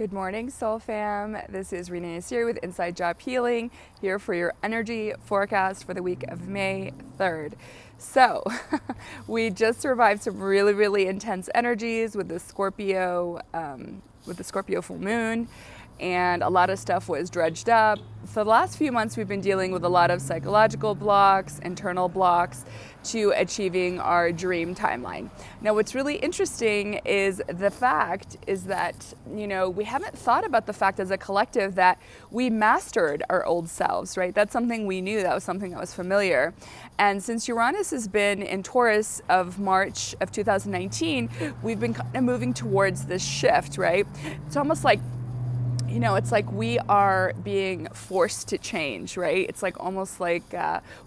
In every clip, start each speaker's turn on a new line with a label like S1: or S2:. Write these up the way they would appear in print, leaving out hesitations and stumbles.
S1: Good morning, Soul Fam. This is Renee Asiri with Inside Job Healing, here for your energy forecast for the week of May 3rd. So, we just survived some really intense energies with the Scorpio full moon, and a lot of stuff was dredged up. So the last few months we've been dealing with a lot of psychological blocks, internal blocks to achieving our dream timeline. Now what's really interesting is the fact is that, we haven't thought about the fact as a collective that we mastered our old selves, right? That's something we knew, that was something that was familiar. And since Uranus has been in Taurus of March of 2019, we've been kind of moving towards this shift, right? It's almost like it's like we are being forced to change, right? It's like almost like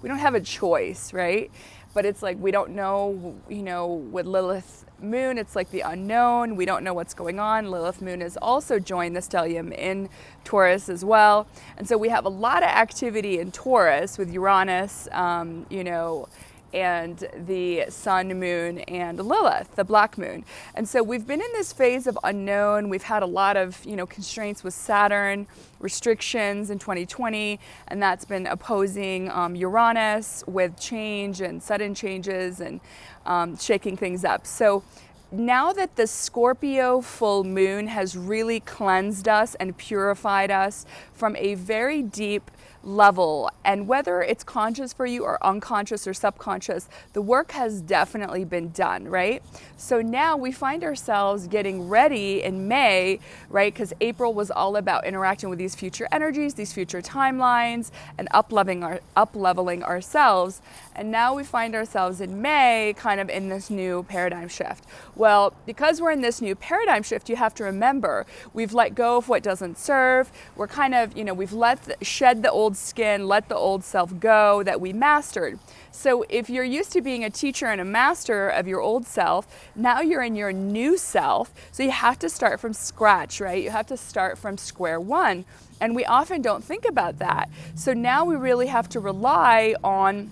S1: we don't have a choice, right? But it's like we don't know, with Lilith moon, it's like the unknown. We don't know what's going on. Lilith moon has also joined the stellium in Taurus as well. And so we have a lot of activity in Taurus with Uranus, and the sun, moon, and Lilith, the black moon. And so we've been in this phase of unknown. We've had a lot of, constraints with Saturn, restrictions in 2020, and that's been opposing Uranus with change and sudden changes and shaking things up. So now that the Scorpio full moon has really cleansed us and purified us from a very deep level, and whether it's conscious for you or unconscious or subconscious, the work has definitely been done, right? So now we find ourselves getting ready in May, right? Because April was all about interacting with these future energies, these future timelines, and up-leveling ourselves. And now we find ourselves in May kind of in this new paradigm shift. Well, because we're in this new paradigm shift, you have to remember, we've let go of what doesn't serve. We're kind of, we've shed the old skin, let the old self go that we mastered. So if you're used to being a teacher and a master of your old self, now you're in your new self. So you have to start from scratch, right? You have to start from square one. And we often don't think about that. So now we really have to rely on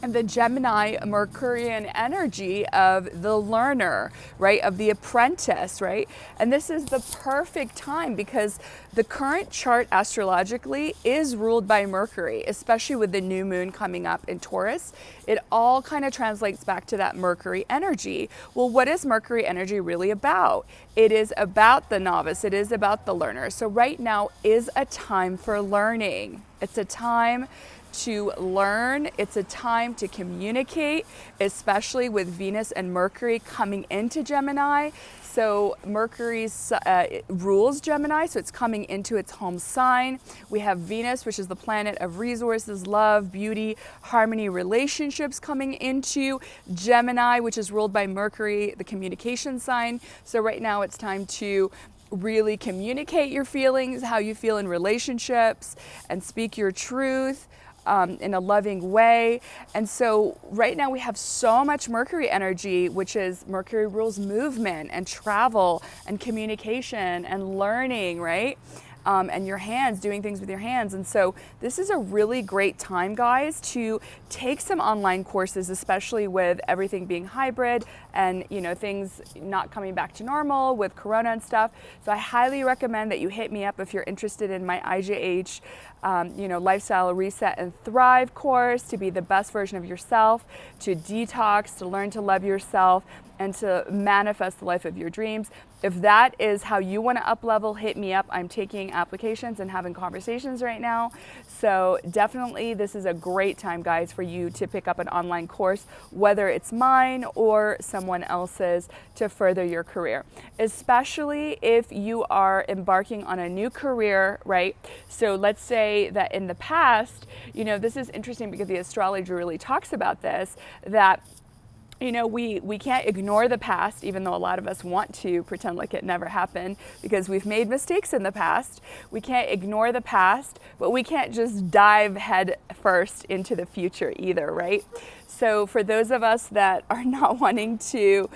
S1: the Gemini Mercurian energy of the learner, right? Of the apprentice, right? And this is the perfect time because the current chart astrologically is ruled by Mercury, especially with the new moon coming up in Taurus. It all kind of translates back to that Mercury energy. Well, what is Mercury energy really about? It is about the novice. It is about the learner. So right now is a time for learning. It's a time to learn. It's a time to communicate, especially with Venus and Mercury coming into Gemini. So Mercury rules Gemini, so it's coming into its home sign. We have Venus, which is the planet of resources, love, beauty, harmony, relationships, coming into Gemini, which is ruled by Mercury, the communication sign. So right now it's time to really communicate your feelings, how you feel in relationships, and speak your truth in a loving way. And so right now we have so much Mercury energy, which is Mercury rules movement and travel and communication and learning, right? And your hands, doing things with your hands. And so this is a really great time, guys, to take some online courses, especially with everything being hybrid and, things not coming back to normal with Corona and stuff. So I highly recommend that you hit me up if you're interested in my IJH, Lifestyle Reset and Thrive course, to be the best version of yourself, to detox, to learn to love yourself, and to manifest the life of your dreams. If that is how you want to up level, hit me up. I'm taking applications and having conversations right now. So definitely this is a great time, guys, for you to pick up an online course, whether it's mine or someone else's, to further your career, especially if you are embarking on a new career, right? So let's say that in the past, this is interesting because the astrology really talks about this, that we can't ignore the past, even though a lot of us want to pretend like it never happened because we've made mistakes in the past. We can't ignore the past, but we can't just dive head first into the future either, right? So for those of us that are not wanting to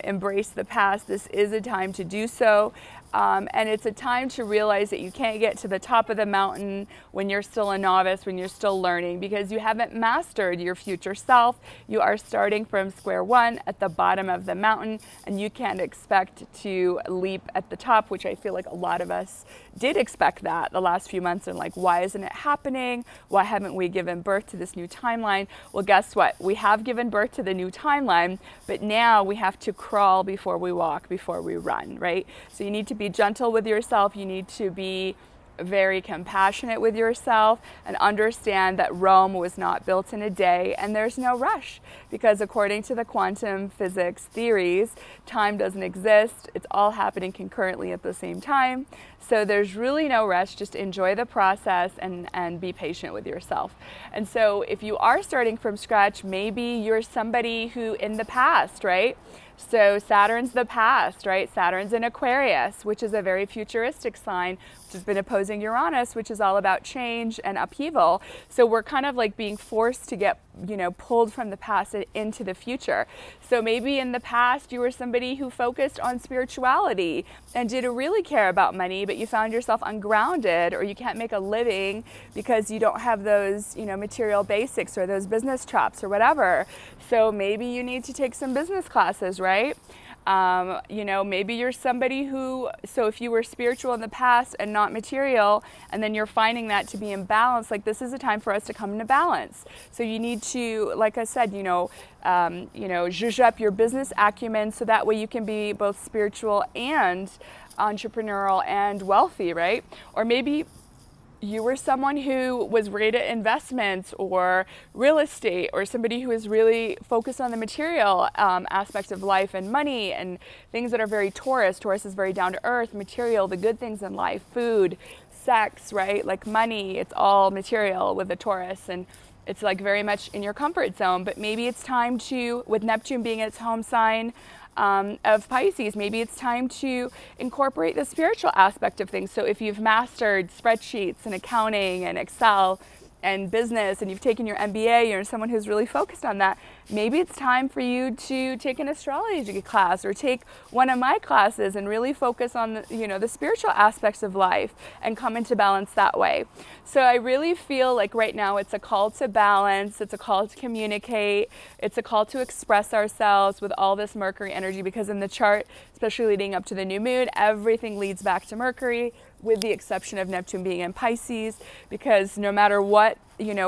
S1: embrace the past, this is a time to do so. And it's a time to realize that you can't get to the top of the mountain when you're still a novice, when you're still learning, because you haven't mastered your future self. You are starting from square one at the bottom of the mountain, and you can't expect to leap at the top, which I feel like a lot of us did expect that the last few months, and like, why isn't it happening? Why haven't we given birth to this new timeline? Well, guess what? We have given birth to the new timeline, but now we have to crawl before we walk, before we run, right? So you need to be gentle with yourself. You need to be very compassionate with yourself and understand that Rome was not built in a day, and there's no rush, because according to the quantum physics theories, time doesn't exist. It's all happening concurrently at the same time. So there's really no rush. Just enjoy the process and be patient with yourself. And so if you are starting from scratch, maybe you're somebody who in the past, right? So Saturn's the past, right? Saturn's in Aquarius, which is a very futuristic sign, which has been opposing Uranus, which is all about change and upheaval. So we're kind of like being forced to get, pulled from the past and into the future. So maybe in the past you were somebody who focused on spirituality and didn't really care about money, but you found yourself ungrounded, or you can't make a living because you don't have those, material basics or those business chops or whatever. So maybe you need to take some business classes, right? Maybe you're somebody who, so if you were spiritual in the past and not material, and then you're finding that to be imbalanced, like this is a time for us to come into balance. So you need to, like I said, zhuzh up your business acumen so that way you can be both spiritual and entrepreneurial and wealthy, right? Or maybe you were someone who was great at investments or real estate, or somebody who is really focused on the material aspect of life and money and things that are very Taurus. Taurus is very down to earth, material, the good things in life, food, sex, right? Like money, it's all material with the Taurus, and it's like very much in your comfort zone. But maybe it's time to, with Neptune being its home sign, of Pisces, maybe it's time to incorporate the spiritual aspect of things. So if you've mastered spreadsheets and accounting and Excel and business, and you've taken your MBA, you're someone who's really focused on that, maybe it's time for you to take an astrology class or take one of my classes and really focus on the spiritual aspects of life and come into balance that way. So I really feel like right now it's a call to balance, it's a call to communicate, it's a call to express ourselves with all this Mercury energy, because in the chart, especially leading up to the new moon, everything leads back to Mercury, with the exception of Neptune being in Pisces, because no matter what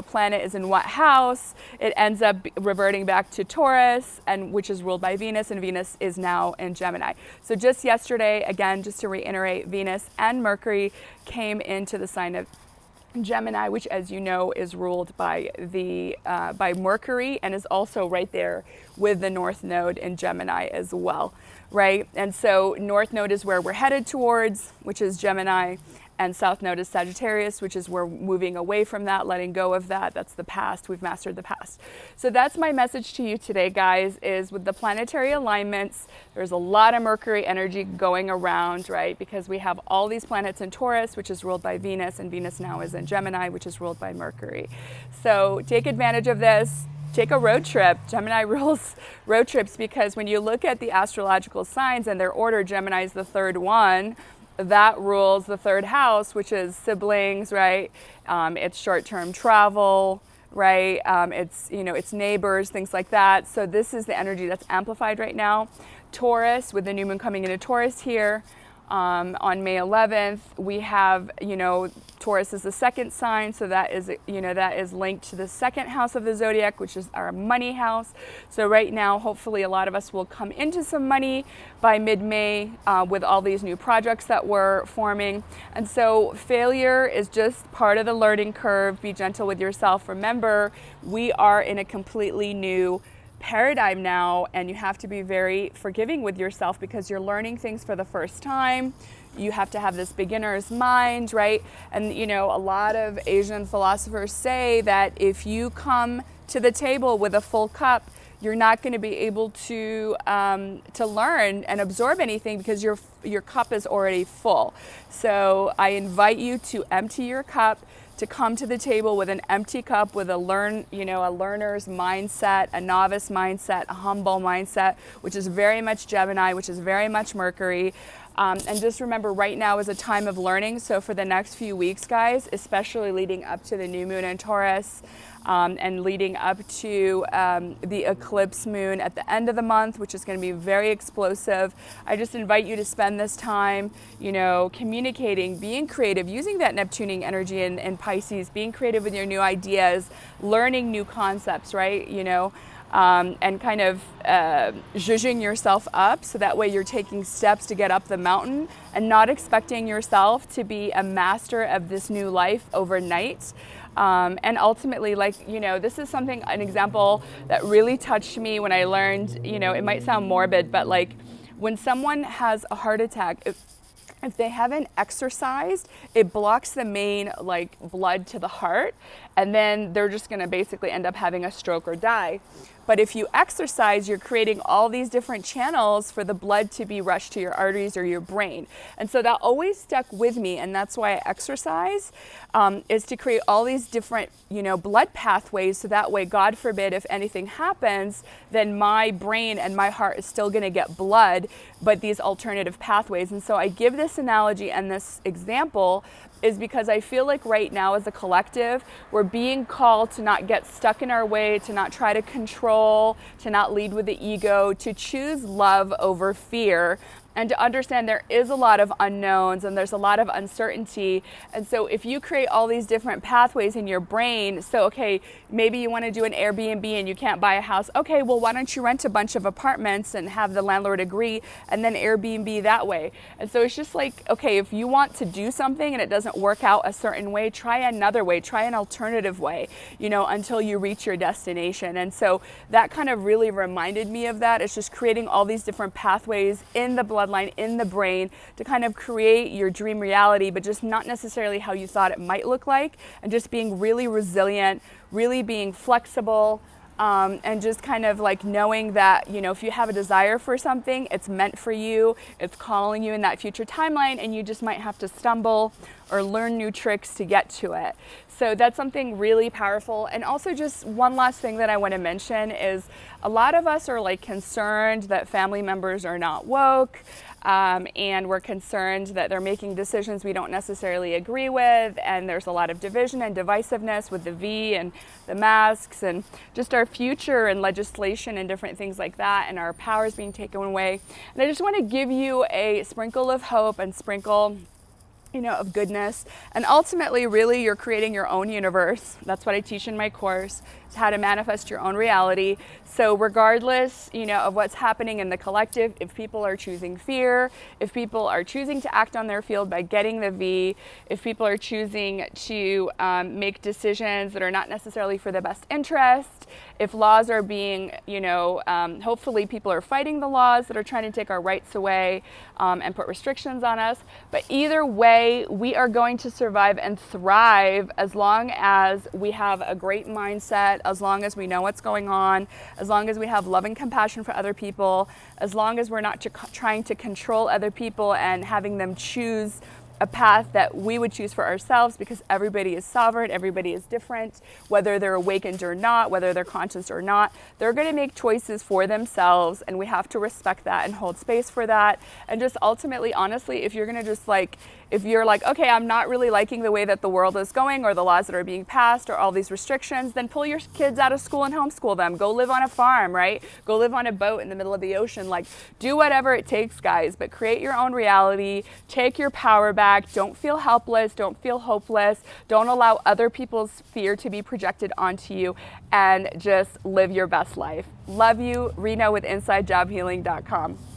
S1: planet is in what house, it ends up reverting back to Taurus, and which is ruled by Venus, and Venus is now in Gemini. So just yesterday, again, just to reiterate, Venus and Mercury came into the sign of Gemini, which, as you know, is ruled by by Mercury, and is also right there with the North Node in Gemini as well, right? And so North Node is where we're headed towards, which is Gemini, and South Node is Sagittarius, which is we're moving away from that, letting go of that. That's the past. We've mastered the past. So that's my message to you today, guys, is with the planetary alignments, there's a lot of Mercury energy going around, right? Because we have all these planets in Taurus, which is ruled by Venus, and Venus now is in Gemini, which is ruled by Mercury. So take advantage of this. Take a road trip. Gemini rules road trips, because when you look at the astrological signs and their order, Gemini is the third one. That rules the third house, which is siblings, right? It's short-term travel, right? It's neighbors, things like that. So this is the energy that's amplified right now. Taurus, with the new moon coming into Taurus here, on May 11th, we have, Taurus is the second sign, so that is linked to the second house of the zodiac, which is our money house. So right now, hopefully a lot of us will come into some money by mid-May with all these new projects that we're forming. And so failure is just part of the learning curve. Be gentle with yourself. Remember, we are in a completely new paradigm now, and you have to be very forgiving with yourself because you're learning things for the first time. You have to have this beginner's mind, right? And a lot of Asian philosophers say that if you come to the table with a full cup, you're not going to be able to learn and absorb anything because your cup is already full. So I invite you to empty your cup, to come to the table with an empty cup, with a learner's mindset, a novice mindset, a humble mindset, which is very much Gemini, which is very much Mercury. And just remember, right now is a time of learning. So for the next few weeks, guys, especially leading up to the new moon in Taurus, and leading up to the eclipse moon at the end of the month, which is going to be very explosive. I just invite you to spend this time, communicating, being creative, using that Neptunian energy in Pisces, being creative with your new ideas, learning new concepts, right? And kind of zhuzhing yourself up, so that way you're taking steps to get up the mountain and not expecting yourself to be a master of this new life overnight. And ultimately, this is an example that really touched me when I learned, it might sound morbid, but when someone has a heart attack, if they haven't exercised, it blocks the main blood to the heart, and then they're just gonna basically end up having a stroke or die. But if you exercise, you're creating all these different channels for the blood to be rushed to your arteries or your brain. And so that always stuck with me, and that's why I exercise, is to create all these different, blood pathways, so that way, God forbid, if anything happens, then my brain and my heart is still gonna get blood, but these alternative pathways. And so I give this analogy and this example is because I feel like right now as a collective, we're being called to not get stuck in our way, to not try to control, to not lead with the ego, to choose love over fear, and to understand there is a lot of unknowns and there's a lot of uncertainty. And so if you create all these different pathways in your brain, so okay, maybe you want to do an Airbnb and you can't buy a house. Okay, well, why don't you rent a bunch of apartments and have the landlord agree, and then Airbnb that way? And so it's just okay, if you want to do something and it doesn't work out a certain way, try another way, try an alternative way, until you reach your destination. And so that kind of really reminded me of that. It's just creating all these different pathways in the bloodline, in the brain, to kind of create your dream reality, but just not necessarily how you thought it might look like, and just being really resilient, really being flexible, and just kind of knowing that, if you have a desire for something, it's meant for you, it's calling you in that future timeline, and you just might have to stumble or learn new tricks to get to it. So that's something really powerful. And also, just one last thing that I want to mention is a lot of us are concerned that family members are not woke, and we're concerned that they're making decisions we don't necessarily agree with, and there's a lot of division and divisiveness with the V and the masks, and just our future and legislation and different things like that, and our powers being taken away. And I just want to give you a sprinkle of hope and sprinkle of goodness. And ultimately, really, you're creating your own universe. That's what I teach in my course. It's how to manifest your own reality. So regardless, of what's happening in the collective, if people are choosing fear, if people are choosing to act on their field by getting the V, if people are choosing to make decisions that are not necessarily for the best interest, if laws are being, hopefully people are fighting the laws that are trying to take our rights away, and put restrictions on us. But either way, we are going to survive and thrive as long as we have a great mindset, as long as we know what's going on, as long as we have love and compassion for other people, as long as we're not trying to control other people and having them choose a path that we would choose for ourselves, because everybody is sovereign, everybody is different, whether they're awakened or not, whether they're conscious or not, they're going to make choices for themselves, and we have to respect that and hold space for that. And just ultimately, honestly, if you're going to just if you're okay, I'm not really liking the way that the world is going or the laws that are being passed or all these restrictions, then pull your kids out of school and homeschool them. Go live on a farm, right? Go live on a boat in the middle of the ocean. Do whatever it takes, guys, but create your own reality. Take your power back. Don't feel helpless. Don't feel hopeless. Don't allow other people's fear to be projected onto you, and just live your best life. Love you, Rena with InsideJobHealing.com.